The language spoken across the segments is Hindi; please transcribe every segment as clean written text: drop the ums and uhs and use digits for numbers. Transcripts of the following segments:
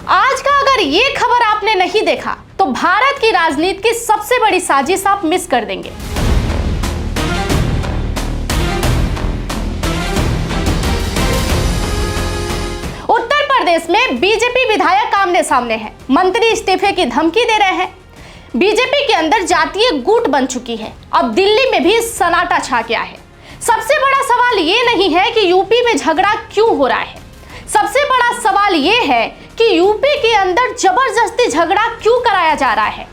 आज का अगर ये खबर आपने नहीं देखा तो भारत की राजनीति की सबसे बड़ी साजिश आप मिस कर देंगे। उत्तर प्रदेश में बीजेपी विधायक आमने सामने हैं, मंत्री इस्तीफे की धमकी दे रहे हैं। बीजेपी के अंदर जातीय गुट बन चुकी है। अब दिल्ली में भी सन्नाटा छा गया है। सबसे बड़ा सवाल ये नहीं है कि यूपी में झगड़ा क्यों हो रहा है, सबसे बड़ा सवाल ये है कि यूपी के अंदर जबरदस्ती झगड़ा क्यों कराया जा रहा है।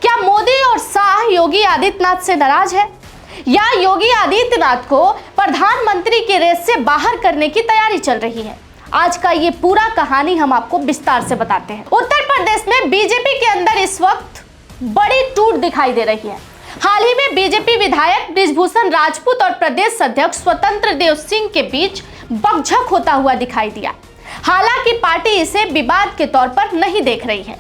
क्या मोदी और शाह योगी आदित्यनाथ से नाराज है या योगी आदित्यनाथ को प्रधानमंत्री की रेस से बाहर करने की तैयारी चल रही है? आज का ये पूरा कहानी हम आपको विस्तार से बताते हैं। उत्तर प्रदेश में बीजेपी के अंदर इस वक्त बड़ी टूट दिखाई दे रही है। हाल ही में बीजेपी विधायक बृजभूषण राजपूत और प्रदेश अध्यक्ष स्वतंत्र देव सिंह के बीच बकझक होता हुआ दिखाई दिया। हालांकि पार्टी इसे विवाद के तौर पर नहीं देख रही है।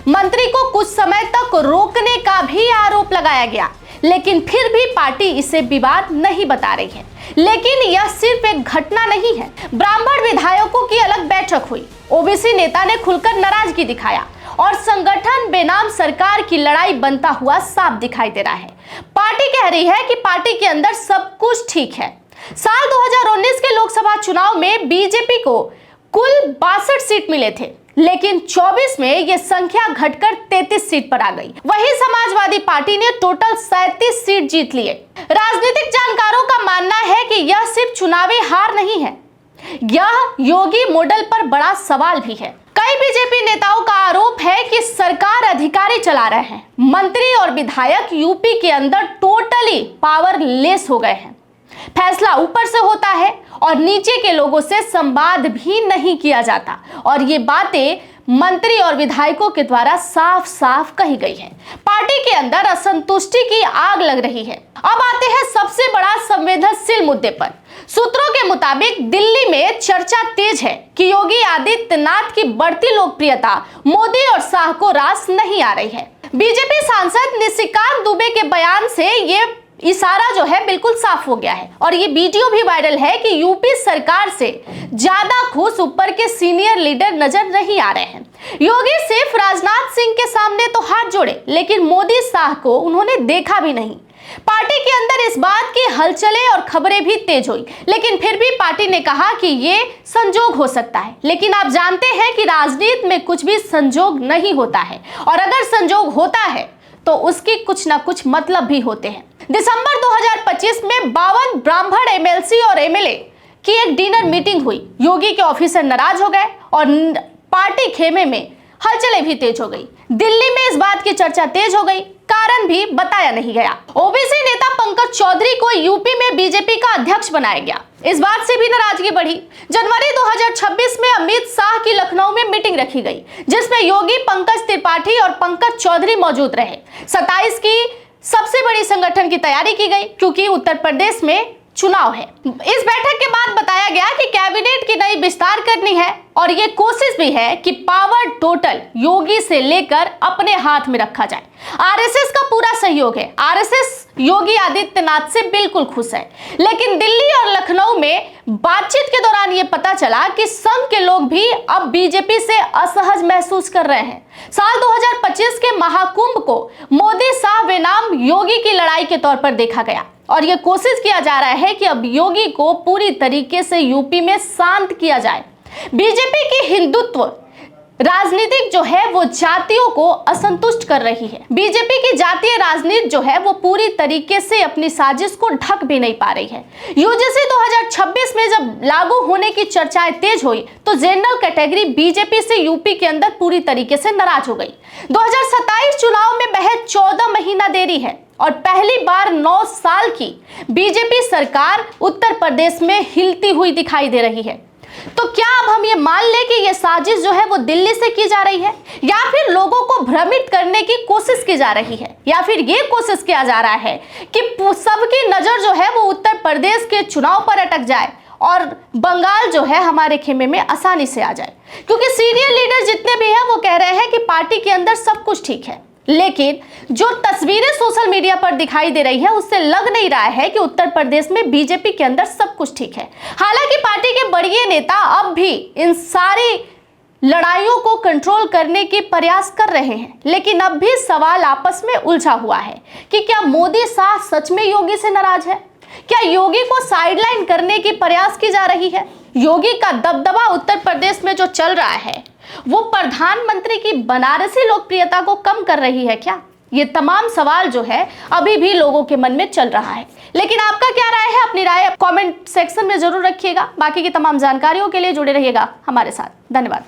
मंत्री को कुछ समय तक रोकने का भी आरोप लगाया गया, लेकिन फिर भी पार्टी इसे विवाद नहीं बता रही है। लेकिन यह सिर्फ एक घटना नहीं है। ब्राह्मण विधायकों की अलग बैठक हुई, ओबीसी नेता ने खुलकर नाराजगी दिखाया और संगठन बेनाम सरकार की लड़ाई बनता हुआ साफ दिखाई दे रहा है। पार्टी कह रही है कि पार्टी के अंदर सब कुछ ठीक है। साल 2019 के लोकसभा चुनाव में बीजेपी को कुल 62 सीट मिले थे, लेकिन 24 में यह संख्या घटकर 33 सीट पर आ गई। वहीं समाजवादी पार्टी ने टोटल 37 सीट जीत लिए। राजनीतिक जानकारों का मानना है कि यह सिर्फ चुनावी हार नहीं है, यह योगी मॉडल पर बड़ा सवाल भी है। कई बीजेपी नेताओं का आरोप है कि सरकार अधिकारी चला रहे हैं, मंत्री और विधायक यूपी के अंदर टोटली पावरलेस हो गए हैं। फैसला ऊपर से होता है और नीचे के लोगों से संवाद भी नहीं किया जाता, और ये बातें मंत्री और विधायकों के द्वारा साफ साफ कही गई है। पार्टी के अंदर असंतुष्टि की आग लग रही है। अब आते हैं सबसे बड़ा संवेदनशील मुद्दे पर। सूत्रों के मुताबिक दिल्ली में चर्चा तेज है कि योगी आदित्यनाथ की बढ़ती लोकप्रियता मोदी और शाह को रास नहीं आ रही है। बीजेपी सांसद निशिकांत दुबे के बयान से ये इशारा जो है बिल्कुल साफ हो गया है, और ये वीडियो भी वायरल है कि यूपी सरकार से ज्यादा खुश ऊपर के सीनियर लीडर नजर नहीं आ रहे हैं। योगी सिर्फ राजनाथ सिंह के सामने तो हाथ जोड़े, लेकिन मोदी शाह को उन्होंने देखा भी नहीं। पार्टी के अंदर इस बात की हलचलें और खबरें भी तेज हुई, लेकिन फिर भी पार्टी ने कहा कि ये संजोग हो सकता है। लेकिन आप जानते हैं कि राजनीति में कुछ भी संजोग नहीं होता है, और अगर संजोग होता है तो उसकी कुछ ना कुछ मतलब भी होते हैं। दिसंबर 2025 में 52 ब्राह्मण एमएलसी और एमएलए की एक डिनर मीटिंग हुई। योगी के ऑफिसर नाराज हो गए और पार्टी खेमे में हलचलें भी तेज हो गई। दिल्ली में इस बात की चर्चा तेज हो गई, कारण भी बताया नहीं गया। ओबीसी नेता पंकज चौधरी को यूपी में बीजेपी का अध्यक्ष बनाया गया। इस बात से भी नाराजगी बढ़ी। जनवरी 2026 में अमित शाह की लखनऊ में मीटिंग रखी गई, जिसमें योगी, पंकज त्रिपाठी और पंकज चौधरी मौजूद रहे। 27 की सबसे बड़ी संगठन की तैयारी की गई, क्योंकि उत्तर प्रदेश में चुनाव है। इस बैठक के बाद बताया गया कि कैबिनेट की नई विस्तार करनी है, और ये कोशिश भी है कि पावर टोटल योगी से लेकर अपने हाथ में रखा जाए। आरएसएस का पूरा सहयोग है। आरएसएस योगी आदित्यनाथ से बिल्कुल खुश है, लेकिन दिल्ली और लखनऊ में बातचीत के दौरान ये पता चला कि संघ के लोग भी अब बीजेपी से असहज महसूस कर रहे हैं। साल 2025 के महाकुंभ को मोदी शाह बेनाम योगी की लड़ाई के तौर पर देखा गया, और यह कोशिश किया जा रहा है कि अब योगी को पूरी तरीके से यूपी में शांत किया जाए। बीजेपी की हिंदुत्व राजनीति जो है वो जातियों को असंतुष्ट कर रही है। बीजेपी की जातीय राजनीति जो है वो पूरी तरीके से अपनी साजिश को ढक भी नहीं पा रही है। यूजीसी 2026 में जब लागू होने की चर्चाएं तेज हुई तो जनरल कैटेगरी बीजेपी से यूपी के अंदर पूरी तरीके से नाराज हो गई। 2027 चुनाव में महज 14 महीना देरी है, और पहली बार 9 साल की बीजेपी सरकार उत्तर प्रदेश में हिलती हुई दिखाई दे रही है। तो क्या अब हम ये मान लें कि ये साजिश जो है वो दिल्ली से की जा रही है, या फिर लोगों को भ्रमित करने की कोशिश की जा रही है, या फिर ये कोशिश किया जा रहा है कि सबकी नजर जो है वो उत्तर प्रदेश के चुनाव पर अटक जाए और बंगाल जो है हमारे खेमे में आसानी से आ जाए? क्योंकि सीनियर लीडर जितने भी हैं वो कह रहे हैं कि पार्टी के अंदर सब कुछ ठीक है, लेकिन जो तस्वीरें सोशल मीडिया पर दिखाई दे रही है उससे लग नहीं रहा है कि उत्तर प्रदेश में बीजेपी के अंदर सब कुछ ठीक है। हालांकि पार्टी के बड़े नेता अब भी इन सारी लड़ाइयों को कंट्रोल करने की प्रयास कर रहे हैं, लेकिन अब भी सवाल आपस में उलझा हुआ है कि क्या मोदी शाह सच में योगी से नाराज है? क्या योगी को साइडलाइन करने की प्रयास की जा रही है? योगी का दबदबा उत्तर प्रदेश में जो चल रहा है वो प्रधानमंत्री की बनारसी लोकप्रियता को कम कर रही है क्या? ये तमाम सवाल जो है अभी भी लोगों के मन में चल रहा है। लेकिन आपका क्या राय है? अपनी राय कमेंट सेक्शन में जरूर रखिएगा। बाकी की तमाम जानकारियों के लिए जुड़े रहिएगा हमारे साथ। धन्यवाद।